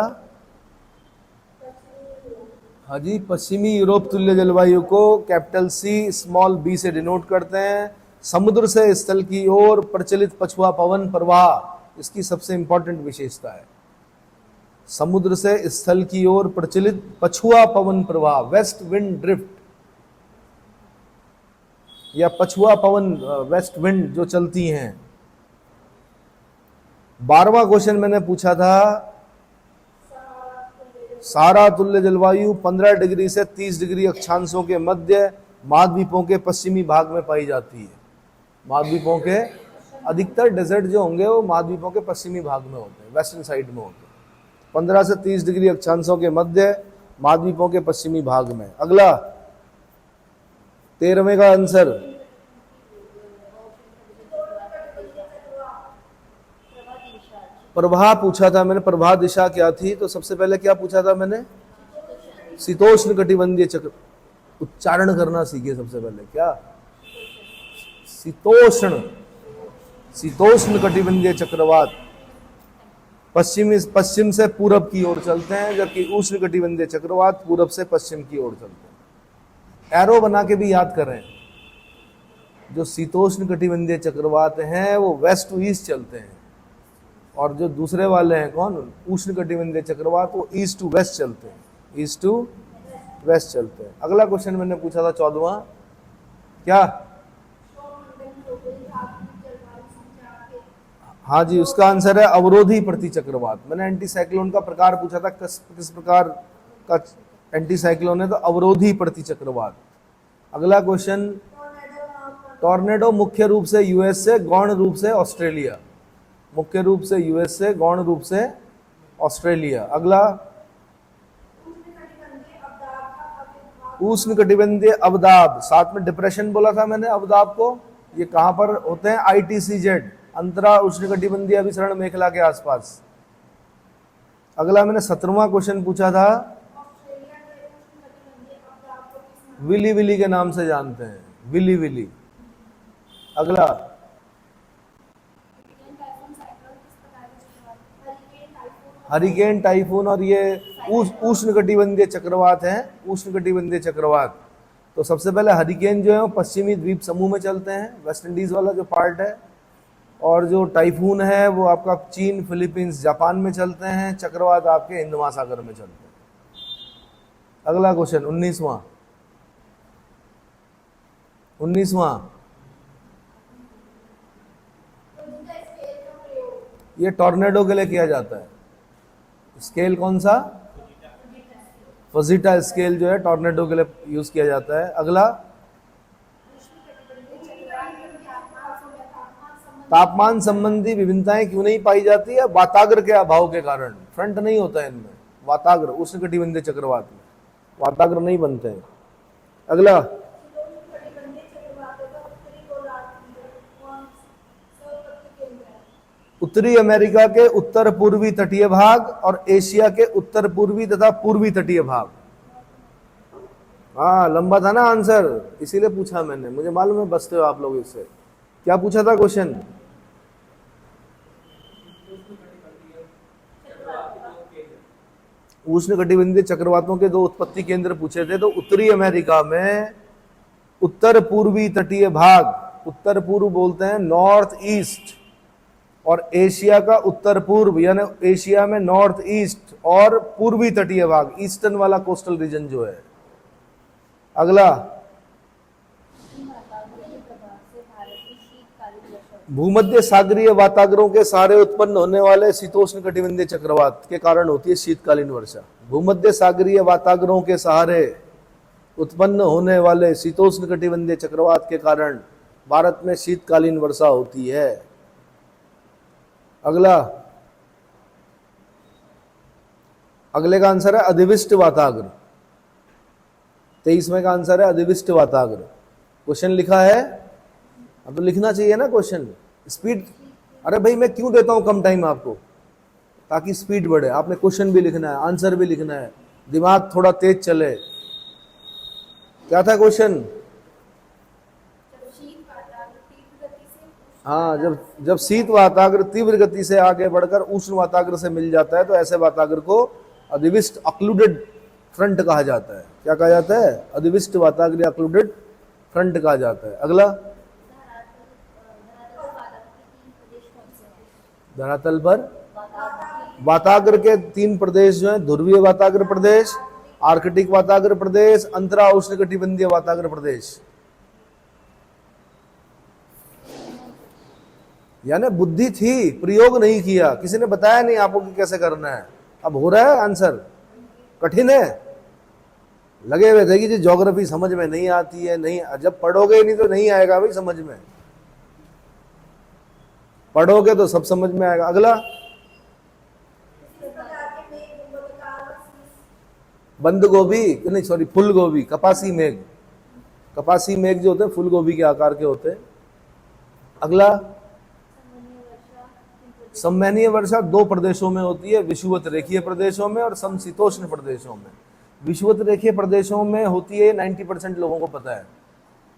हाँ जी, पश्चिमी यूरोप तुल्य जलवायु को कैपिटल C स्मॉल b से डिनोट करते हैं। समुद्र से स्थल की ओर प्रचलित पछुआ पवन प्रवाह इसकी सबसे इंपॉर्टेंट विशेषता है। समुद्र से स्थल की ओर प्रचलित पछुआ पवन प्रवाह, वेस्ट विंड ड्रिफ्ट या पछुआ पवन, वेस्ट विंड जो चलती हैं। 12वां क्वेश्चन मैंने पूछा था, सहारा तुल्य जलवायु 15 डिग्री से 30 डिग्री अक्षांशों के मध्य महाद्वीपों के पश्चिमी भाग में पाई जाती है। महाद्वीपों के अधिकतर डेजर्ट जो होंगे वो महाद्वीपों के पश्चिमी भाग में होते हैं, वेस्टर्न साइड में होते हैं। 15 से 30 डिग्री अक्षांशों के मध्य महाद्वीपों के पश्चिमी भाग में। अगला 13वें का आंसर, प्रवाह पूछा था मैंने। प्रवाह दिशा क्या थी? तो सबसे पहले क्या पूछा था मैंने? शीतोष्ण कटिबंधीय चक्र। उच्चारण करना सीखिए सबसे पहले। क्या? शीतोष्ण, शीतोष्ण कटिबंधीय चक्रवात पश्चिम से पूरब की ओर चलते हैं, जबकि उष्ण कटिबंधीय चक्रवात पूरब से पश्चिम की ओर चलते हैं। एरो बना के भी याद करें। जो शीतोष्ण कटिबंधीय चक्रवात हैं वो वेस्ट टू ईस्ट चलते हैं, और जो दूसरे वाले हैं कौन, उष्ण कटिबंधीय चक्रवात, वो ईस्ट टू वेस्ट चलते हैं, ईस्ट टू वेस्ट चलते हैं। अगला क्वेश्चन मैंने पूछा था 14वां, क्या? हाँ जी, उसका आंसर है अवरोधी प्रति चक्रवात। मैंने एंटी साइक्लोन का प्रकार पूछा था, किस प्रकार का एंटी साइक्लोन है, तो अवरोधी प्रति चक्रवात। अगला क्वेश्चन, टॉर्नेडो मुख्य रूप से यूएस से, गौण रूप से ऑस्ट्रेलिया। मुख्य रूप से यूएस से, गौण रूप से ऑस्ट्रेलिया। अगला, उष्ण कटिबंधीय अवदाब, साथ में डिप्रेशन बोला था मैंने अवदाब को। ये कहां पर होते हैं? ITCZ, अंतरा उष्ण कटिबंधीय अभिसरण मेखला के आसपास। अगला मैंने 17वां क्वेश्चन पूछा था, विली विली के नाम से जानते हैं, विली विली। अगला, हरिकेन, टाइफून, और ये उष्ण कटिबंधीय चक्रवात हैं, उष्ण कटिबंधीय चक्रवात। तो सबसे पहले हरिकेन जो है वो पश्चिमी द्वीप समूह में चलते हैं, वेस्ट इंडीज वाला जो पार्ट है, और जो टाइफून है वो आपका चीन, फिलीपींस, जापान में चलते हैं। चक्रवात आपके हिंद महासागर में चलते हैं। अगला क्वेश्चन 19वां, ये टॉर्नेडो के लिए किया जाता है। स्केल कौन सा? फजीटा स्केल जो है टॉर्नेडो के लिए यूज किया जाता है। अगला, तापमान संबंधी विभिन्नताएं क्यों नहीं पाई जाती है? वाताग्र के अभाव के कारण। फ्रंट नहीं होता है इनमें, वाताग्र, उष्णकटिबंधीय चक्रवात में वाताग्र नहीं बनते हैं। अगला, उत्तरी अमेरिका के उत्तर पूर्वी तटीय भाग और एशिया के उत्तर पूर्वी तथा पूर्वी तटीय भाग। हाँ, लंबा था ना आंसर, इसीलिए पूछा मैंने, मुझे मालूम है बचते हो आप लोग इससे। क्या पूछा था क्वेश्चन? उष्णकटिबंधीय चक्रवातों के 2 उत्पत्ति केंद्र पूछे थे। तो उत्तरी अमेरिका में उत्तर पूर्वी तटीय भाग, उत्तर पूर्व बोलते हैं नॉर्थ ईस्ट, और एशिया का उत्तर पूर्व, यानी एशिया में नॉर्थ ईस्ट और पूर्वी तटीय भाग, ईस्टर्न वाला कोस्टल रीजन जो है। अगला, भूमध्य सागरीय वाताग्रों के सहारे उत्पन्न होने वाले शीतोष्ण कटिबंधीय चक्रवात के कारण होती है शीतकालीन वर्षा। भूमध्य सागरीय वाताग्रों के सहारे उत्पन्न होने वाले शीतोष्ण कटिबंधीय चक्रवात के कारण भारत में शीतकालीन वर्षा होती है। अगला, अगले का आंसर है अधिविष्ट वाताग्र। 23वें का आंसर है अधिविष्ट वाताग्र। क्वेश्चन लिखा है, अब तो लिखना चाहिए ना क्वेश्चन, स्पीड। अरे भाई मैं क्यों देता हूं कम टाइम आपको? ताकि स्पीड बढ़े। आपने क्वेश्चन भी लिखना है, आंसर भी लिखना है, दिमाग थोड़ा तेज चले। क्या था क्वेश्चन? हाँ, जब शीत वाताग्र तीव्र गति से आगे बढ़कर उष्ण वाताग्र से मिल जाता है तो ऐसे वाताग्र को अधिविष्ट अक्लूडेड फ्रंट कहा जाता है। क्या कहा जाता है? अधिविष्ट वाताग्र अक्लूडेड फ्रंट कहा जाता है। अगला, धरातल पर वाताग्र के 3 प्रदेश जो है, ध्रुवीय वाताग्र प्रदेश, आर्कटिक वाताग्र प्रदेश, अंतरा उष्णकटिबंधीय वाताग्र प्रदेश। यानी बुद्धि थी, प्रयोग नहीं किया, किसी ने बताया नहीं आपको कि कैसे करना है। अब हो रहा है आंसर? कठिन है, लगे हुए थे कि जी ज्योग्राफी समझ में नहीं आती है। नहीं, जब पढ़ोगे नहीं तो नहीं आएगा भाई समझ में, पढ़ोगे तो सब समझ में आएगा। अगला, बंद गोभी नहीं, सॉरी, फूल गोभी, कपासी मेघ। कपासी मेघ जो होते हैं फूल गोभी के आकार के होते हैं। अगला, सम्वहनीय वर्षा 2 प्रदेशों में होती है, विषुवत रेखीय प्रदेशों में और समशीतोष्ण प्रदेशों में। विषुवत रेखीय प्रदेशों में होती है 90% लोगों को पता है,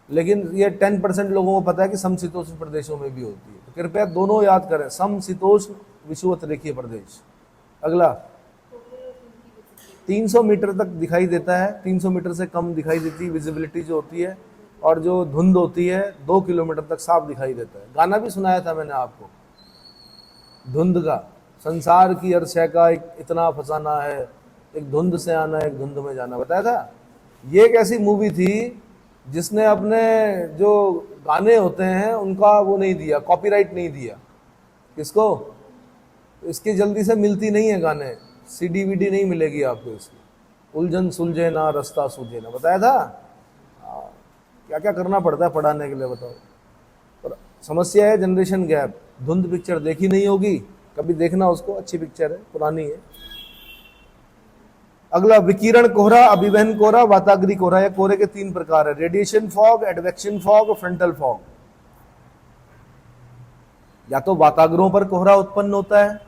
लेकिन ये 10% लोगों को पता है कि समशीतोष्ण प्रदेशों में भी होती है। तो कृपया दोनों याद करें, समशीतोष्ण, विषुवत रेखीय प्रदेश। अगला, 300 मीटर तक दिखाई देता है, 300 मीटर से कम दिखाई देती है विजिबिलिटी जो होती है, और जो धुंध होती है 2 किलोमीटर तक साफ दिखाई देता है। गाना भी सुनाया था मैंने आपको धुंध का, संसार की हर शय का इतना फसाना है, एक धुंध से आना एक धुंध में जाना, बताया था। ये एक ऐसी मूवी थी जिसने अपने जो गाने होते हैं उनका वो नहीं दिया, कॉपीराइट नहीं दिया। किसको? इसकी जल्दी से मिलती नहीं है गाने, CD VD नहीं मिलेगी आपको इसकी। उलझन सुलझे ना रास्ता सूझे ना, बताया था। क्या क्या करना पड़ता है पढ़ाने के लिए, बताओ। पर समस्या है जनरेशन गैप। धुंध पिक्चर देखी नहीं होगी, कभी देखना उसको, अच्छी पिक्चर है, पुरानी है। अगला, विकिरण कोहरा, अभिवहन कोहरा, वाताग्री कोहरा। या कोहरे के 3 प्रकार है, रेडिएशन फॉग, एडवेक्शन फॉग और फ्रंटल फॉग। या तो वाताग्रों पर कोहरा उत्पन्न होता है,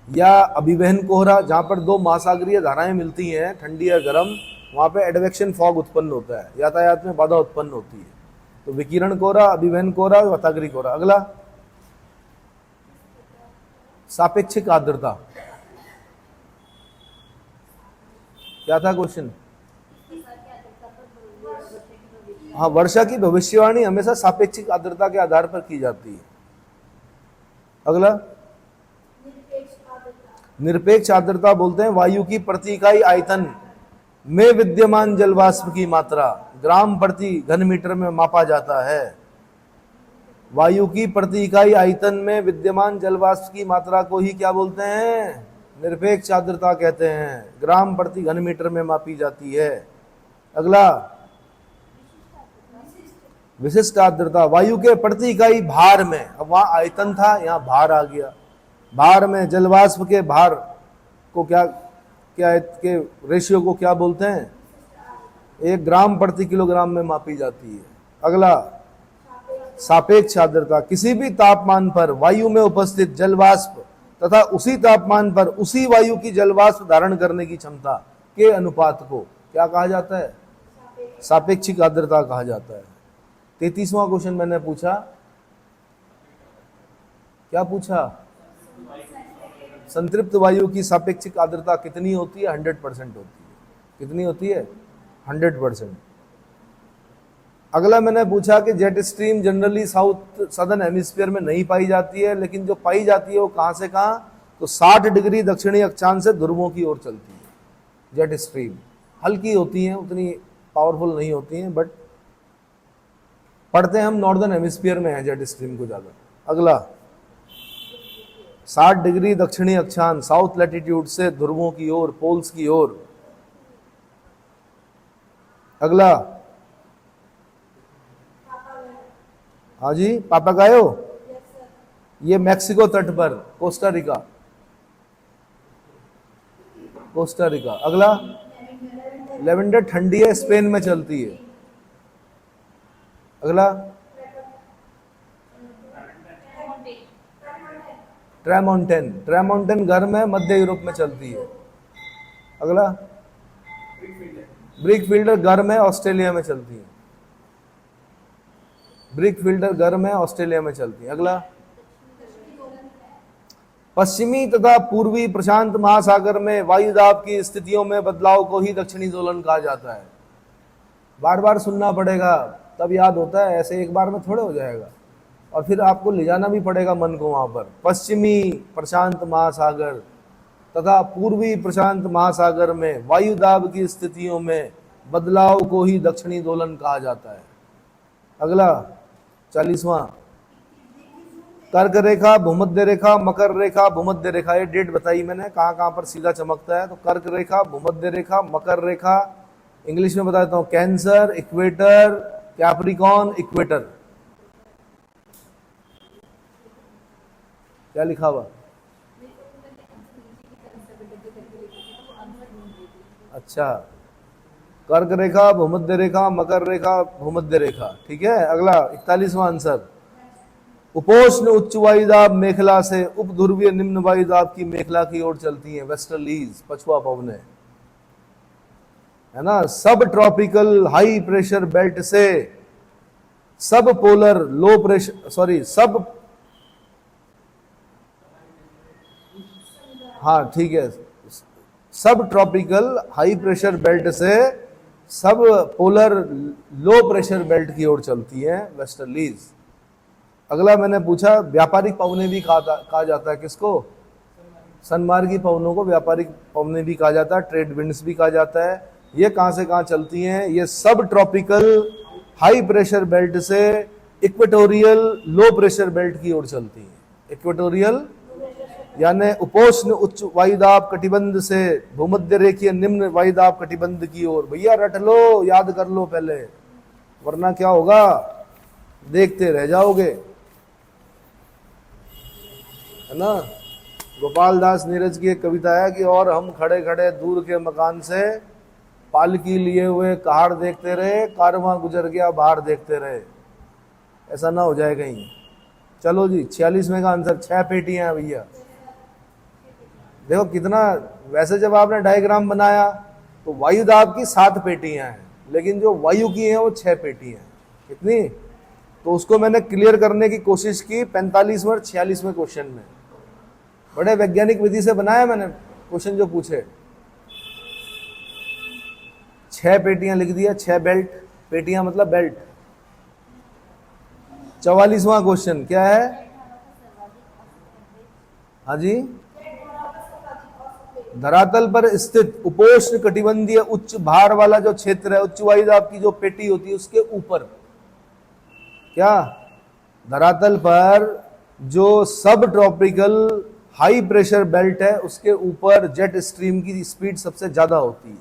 या अभिवहन कोहरा जहां पर 2 महासागरीय धाराएं मिलती हैं, ठंडी या गर्म, वहां पे एडवेक्शन फॉग उत्पन्न होता है, यातायात में बाधा उत्पन्न होती है। तो विकिरण कोहरा, अभिवहन कोहरा, वाताग्री कोहरा। अगला, सापेक्षिक आर्द्रता। क्या था क्वेश्चन? हाँ, वर्षा की भविष्यवाणी हमेशा सापेक्षिक आर्द्रता के आधार पर की जाती है। अगला, निरपेक्ष आर्द्रता बोलते हैं वायु की प्रति इकाई आयतन में विद्यमान जलवाष्प की मात्रा ग्राम प्रति घन मीटर में मापा जाता है। वायु की प्रति इकाई आयतन में विद्यमान जलवाष्प की मात्रा को ही क्या बोलते हैं? निरपेक्ष आर्द्रता कहते हैं। ग्राम प्रति घन मीटर में मापी जाती है। अगला, विशिष्ट आर्द्रता वायु के प्रति इकाई भार में, अब वहां आयतन था, यहां भार आ गया। भार में जलवाष्प के भार को क्या क्या के रेशियो को क्या बोलते हैं? 1 ग्राम प्रति किलोग्राम में मापी जाती है। अगला सापेक्ष आर्द्रता, किसी भी तापमान पर वायु में उपस्थित जलवाष्प तथा उसी तापमान पर उसी वायु की जलवाष्प धारण करने की क्षमता के अनुपात को क्या कहा जाता है? सापेक्षिक आर्द्रता कहा जाता है। 33वां क्वेश्चन मैंने पूछा, क्या पूछा? संतृप्त वायु की सापेक्षिक आर्द्रता कितनी होती है? 100% होती है। कितनी होती है? 100%। अगला मैंने पूछा कि jet stream generally south southern hemisphere में नहीं पाई जाती है, लेकिन जो पाई जाती है वो कहां से कहां? तो 60 डिग्री दक्षिणी अक्षांश से ध्रुवों की ओर चलती है। जेट स्ट्रीम हल्की होती हैं, उतनी पावरफुल नहीं होती हैं, बट पढ़ते हैं हम नॉर्दर्न हेमिस्फीयर में है जेट स्ट्रीम को ज्यादा। अगला 60 डिग्री दक्षिणी अक्षांश, साउथ लैटिट्यूड से ध्रुवों की ओर, पोल्स की ओर। अगला, हाँ जी, पापागायो, ये मैक्सिको तट पर, कोस्टा रिका, कोस्टा रिका। अगला लेवेंडर ठंडी है, स्पेन में चलती है। अगला ट्रामोंटेन, ट्रामोंटेन गर्म है, मध्य यूरोप में चलती है। अगला ब्रिक फील्डर गर्म है, ऑस्ट्रेलिया में चलती है। ब्रिक फील्डर गर्म है, ऑस्ट्रेलिया में चलती है। अगला पश्चिमी तथा पूर्वी प्रशांत महासागर में वायुदाब की स्थितियों में बदलाव को ही दक्षिणी दोलन कहा जाता है। बार बार सुनना पड़ेगा तब याद होता है, ऐसे एक बार में थोड़े हो जाएगा, और फिर आपको ले जाना भी पड़ेगा मन को वहां पर। पश्चिमी प्रशांत महासागर तथा पूर्वी प्रशांत महासागर में वायुदाब की स्थितियों में बदलाव को ही दक्षिणी दोलन कहा जाता है। अगला 40वां, कर्क रेखा, भूमध्य रेखा, मकर रेखा, भूमध्य रेखा, ये डेट बताई मैंने कहां कहां पर सीधा चमकता है। तो कर्क रेखा, भूमध्य रेखा, मकर रेखा, इंग्लिश में बता देता हूं, कैंसर, इक्वेटर, कैप्रिकॉर्न, इक्वेटर। क्या लिखा हुआ? अच्छा, कर्क रेखा, भूमध्य रेखा, मकर रेखा, भूमध्य रेखा, ठीक है। अगला 41वां आंसर, उपोष्ण उच्च वायुदाब मेखला से उपध्रुवीय निम्न वायुदाब की मेखला की ओर चलती है, वेस्टर्लीज, पछुआ पवने, है ना। सब ट्रॉपिकल हाई प्रेशर बेल्ट से सब पोलर लो प्रेशर, सॉरी सब, हाँ ठीक है, सब ट्रॉपिकल हाई प्रेशर बेल्ट से सब पोलर लो प्रेशर बेल्ट की ओर चलती है, वेस्टर्लीज। अगला मैंने पूछा, व्यापारिक पवने भी कहा जाता है किसको? सनमार्गी पवनों को व्यापारिक पवने भी कहा जाता है, ट्रेड विंड्स भी कहा जाता है। ये कहां से कहां चलती हैं? ये सब ट्रॉपिकल हाई प्रेशर बेल्ट से इक्वेटोरियल लो प्रेशर बेल्ट की ओर चलती हैं। इक्वेटोरियल यानी उपोष्ण उच्च वायुदाब कटिबंध से भूमध्य रेखीय निम्न वायुदाब कटिबंध की ओर। भैया रट लो, याद कर लो पहले, वरना क्या होगा, देखते रह जाओगे, है ना। गोपाल दास नीरज की एक कविता है कि और हम खड़े खड़े दूर के मकान से पालकी लिए हुए कहाड़ देखते रहे, कारवां गुजर गया बाहर देखते रहे। ऐसा ना हो जाए कहीं। चलो जी, 46वें का आंसर 6 पेटियां हैं भैया। देखो कितना, वैसे जब आपने डायग्राम बनाया तो वायुदाब की 7 पेटियां हैं, लेकिन जो वायु की हैं वो 6 पेटियां हैं। कितनी? तो उसको मैंने क्लियर करने की कोशिश की 45वें और 46वें क्वेश्चन में। बड़े वैज्ञानिक विधि से बनाया मैंने क्वेश्चन जो पूछे। 6 पेटियां लिख दिया, 6 बेल्ट, पेटियां मतलब बेल्ट। 44वां क्वेश्चन क्या है? हाँ जी, धरातल पर स्थित उपोष्ण कटिबंधीय उच्च भार वाला जो क्षेत्र है, उच्च वायुदाब की जो पेटी होती है उसके ऊपर, क्या धरातल पर जो सब ट्रॉपिकल हाई प्रेशर बेल्ट है उसके ऊपर जेट स्ट्रीम की स्पीड सबसे ज्यादा होती है।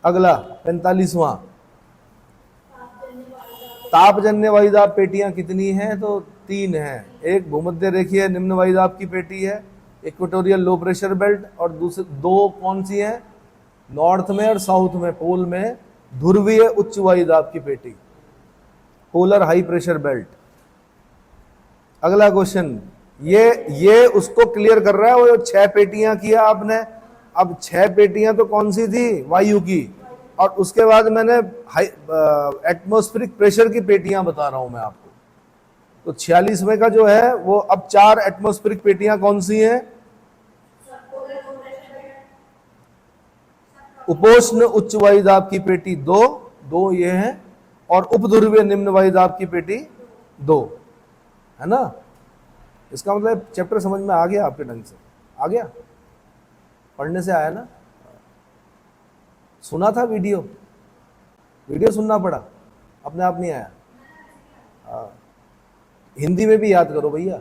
अगला 45वां, तापजन्य वायुदाब पेटियां कितनी हैं? तो 3 हैं। एक भूमध्य रेखीय निम्न वायुदाब की पेटी है, इक्वेटोरियल लो प्रेशर बेल्ट, और दूसरे 2 कौन सी हैं? नॉर्थ में और साउथ में, पोल में ध्रुवीय उच्च वायुदाब की पेटी, पोलर हाई प्रेशर बेल्ट। अगला क्वेश्चन, ये उसको क्लियर कर रहा है, वो 6 पेटियां किया आपने। अब 6 पेटियां तो कौन सी थी? वायु की, और उसके बाद मैंने एटमॉस्फेरिक प्रेशर की पेटियां बता रहा हूं मैं आपको। तो 46वें का जो है वो अब 4 एटमॉस्फेरिक पेटियां कौन सी हैं? उपोष्ण उच्च वायुदाब की पेटी 2 ये है, और उपध्रुवीय निम्न वायुदाब की पेटी 2 है ना। इसका मतलब चैप्टर समझ में आ गया आपके ढंग से? आ गया? पढ़ने से आया ना? सुना था वीडियो सुनना पड़ा, अपने आप नहीं आया? हिंदी में भी याद करो भैया।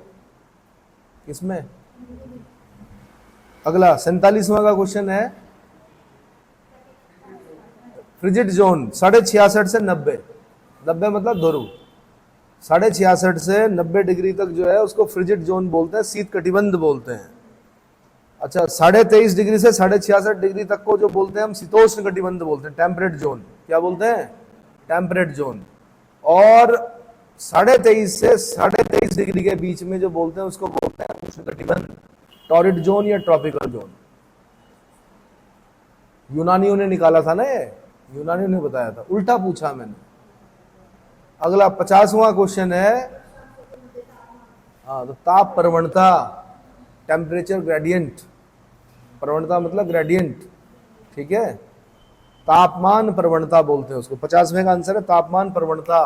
किसमें? अगला 47वां का क्वेश्चन है, फ्रिजिड जोन 66.5 से 90 मतलब ध्रुव, 66.5 से 90 डिग्री तक जो है उसको फ्रिजिड जोन बोलते हैं, शीत कटिबंध बोलते हैं। अच्छा, 23.5 डिग्री से 66.5 डिग्री तक को जो बोलते हैं हम शीतोष्ण कटिबंध बोलते हैं, टेम्परेट जोन। क्या बोलते हैं? Temperate zone. और 23.5 से 23.5 डिग्री के बीच में जो बोलते हैं उसको बोलते हैं उष्ण कटिबंध, टॉरिड जोन या ट्रॉपिकल जोन। यूनानियों ने निकाला था ना, ये यूनानियों ने बताया था, उल्टा पूछा मैंने। अगला 50वां क्वेश्चन है, तो ताप प्रवणता, टेम्परेचर ग्रेडियंट। प्रवणता मतलब ग्रेडियंट, ठीक है। तापमान प्रवणता बोलते हैं उसको। 50वें का आंसर है तापमान प्रवणता।